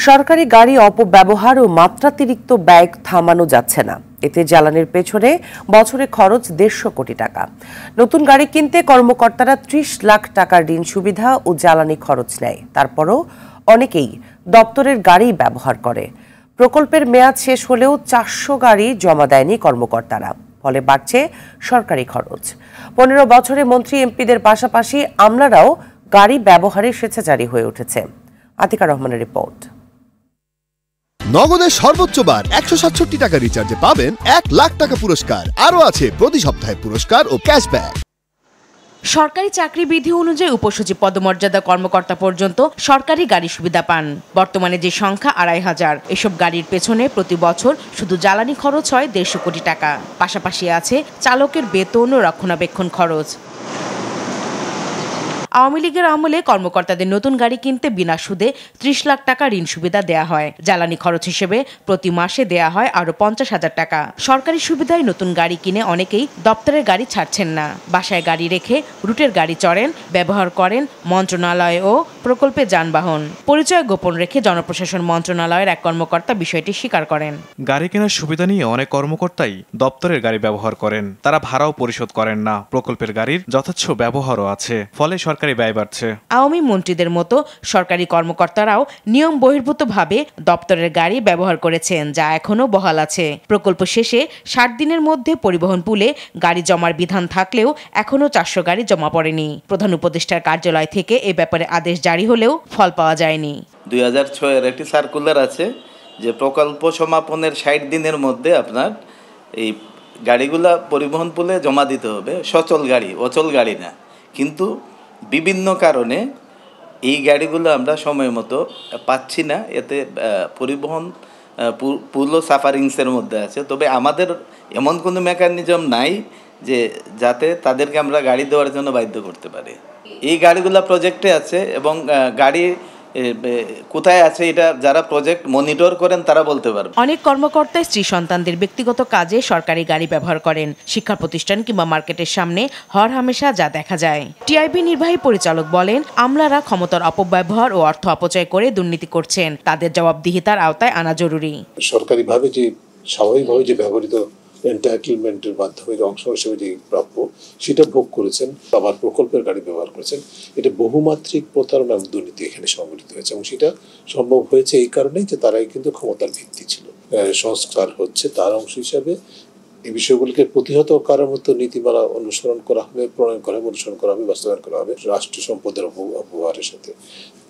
সরকারি গাড়ি অপব্যবহার ও মাত্রাতিরিক্ত ব্যয় থামানো যাচ্ছে না। এতে জ্বালানির পেছনে বছরে খরচ 150 কোটি টাকা। নতুন গাড়ি কিনতে কর্মকর্তারা 30 লাখ টাকার ঋণ সুবিধা ও জ্বালানি খরচ নেয়। তারপরও অনেকেই দপ্তরের গাড়ি ব্যবহার করে। প্রকল্পের মেয়াদ শেষ হলেও 400 গাড়ি জমা দেয়নি কর্মকর্তারা। ফলে বাড়ছে সরকারি খরচ। 15 বছরে মন্ত্রী এমপিদের পাশাপাশি আমলারাও গাড়ি ব্যবহারে স্বেচ্ছাচারী হয়ে উঠেছে। আতিকা রহমানের রিপোর্ট। নগদের সর্বোচ্চ বার 167 টাকা রিচার্জে পাবেন 1 লাখ টাকা পুরস্কার। আরও আছে প্রতি সপ্তাহে পুরস্কার ও ক্যাশব্যাক। সরকারি চাকরি বিধি অনুযায়ী উপসচিব পদমর্যাদা কর্মকর্তা পর্যন্ত সরকারি গাড়ি সুবিধা পান। বর্তমানে যে সংখ্যা 2500। এসব গাড়ির পেছনে প্রতি বছর শুধু জ্বালানি খরচ হয় 150 কোটি টাকা। পাশাপাশি আছে চালকের বেতন ও রক্ষণাবেক্ষণ খরচ। আওয়ামী লীগের আমলে কর্মকর্তাদের নতুন গাড়ি কিনতে বিনা সুদে 30 লাখ টাকা ঋণ সুবিধা দেয়া হয়। জ্বালানি খরচ হিসেবে প্রতি মাসে দেয়া হয় আরও 50,000 টাকা। সরকারি সুবিধায় নতুন গাড়ি কিনে অনেকেই দপ্তরের গাড়ি ছাড়ছেন না। বাসায় গাড়ি রেখে রুটের গাড়ি চড়েন, ব্যবহার করেন মন্ত্রণালয় ও প্রকল্পে যানবাহন। পরিচয় গোপন রেখে জনপ্রশাসন মন্ত্রণালয়ের এক কর্মকর্তা বিষয়টি স্বীকার করেন। গাড়ি কেনার সুবিধা নিয়ে অনেক কর্মকর্তাই দপ্তরের গাড়ি ব্যবহার করেন। তারা ভাড়াও পরিশোধ করেন না। প্রকল্পের গাড়ির যথেচ্ছ ব্যবহারও আছে, ফলে সরকারি ব্যয় বাড়ছে। আওয়ামী মন্ত্রীদের মতো সরকারি কর্মকর্তারাও নিয়ম বহির্ভূতভাবে দপ্তরের গাড়ি ব্যবহার করেছেন, যা এখনো বহাল আছে। প্রকল্প শেষে 60 দিনের মধ্যে পরিবহন পুলে গাড়ি জমার বিধান থাকলেও এখনো 400 গাড়ি জমা পড়েনি। প্রধান উপদেষ্টার কার্যালয় থেকে এ ব্যাপারে আদেশ জারি হলেও ফল পাওয়া যায়নি। 2006-এর একটি সার্কুলার আছে যে প্রকল্প সমাপনের 60 দিনের মধ্যে আপনার এই গাড়িগুলা পরিবহন পুলে জমা দিতে হবে। সচল গাড়ি, অচল গাড়ি না। কিন্তু বিভিন্ন কারণে এই গাড়িগুলো আমরা সময় মতো পাচ্ছি না। এতে পরিবহন পুল ও সাফারিংসের মধ্যে আছে। তবে আমাদের এমন কোনো মেকানিজম নাই যে যাতে তাদেরকে আমরা গাড়ি দেওয়ার জন্য বাধ্য করতে পারি। এই গাড়িগুলো প্রজেক্টে আছে এবং গাড়ি কোথায় আছে এটা যারা প্রজেক্ট মনিটর করেন তারা বলতে পারবে। অনেক কর্মকর্তা স্ত্রী সন্তানদের ব্যক্তিগত কাজে সরকারি গাড়ি ব্যবহার করেন। শিক্ষা প্রতিষ্ঠান কিংবা মার্কেটের সামনে হরহামেশা যা দেখা যায়। টিআইবি নির্বাহী পরিচালক বলেন, আমলারা ক্ষমতার অপব্যবহার ও অর্থ অপচয় করে দুর্নীতি করছেন। তাদের জবাবদিহিতার আওতায় আনা জরুরি। সরকারিভাবে যে স্বাভাবিকভাবে যে ব্যবহৃত এন্টাইটেলমেন্টের মাধ্যমে অংশ হিসেবে যে প্রাপ্য সেটা ভোগ করেছেন, আবার প্রকল্পের গাড়ি ব্যবহার করেছেন। এটা বহুমাত্রিক প্রতারণা এবং দুর্নীতি এখানে সংঘটিত হয়েছে এবং সেটা সম্ভব হয়েছে এই কারণেই যে তারাই কিন্তু ক্ষমতার ভিত্তি ছিল। সংস্কার হচ্ছে তার অংশ হিসাবে এই বিষয়গুলোকে প্রতিহত করার মতো নীতিমালা অনুসরণ করা হবে, প্রণয়ন করা হবে, অনুসরণ করা হবে, বাস্তবায়ন করা হবে। রাষ্ট্রীয় সম্পদের অপব্যবহারের সাথে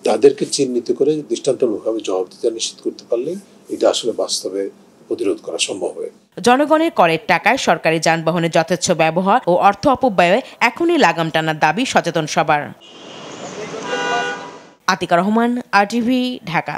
তাদেরকে চিহ্নিত করে দৃষ্টান্তমূলকভাবে জবাবদিহিতা নিশ্চিত করতে পারলেই এটা আসলে বাস্তবে প্রতিরোধ করা সম্ভব হয়। জনগণের করের টাকায় সরকারি যানবাহনের যথেচ্ছ ব্যবহার ও অর্থ অপব্যয়ে এখনই লাগাম টানার দাবি সচেতন সবার। আতিকা রহমান, RTV, ঢাকা।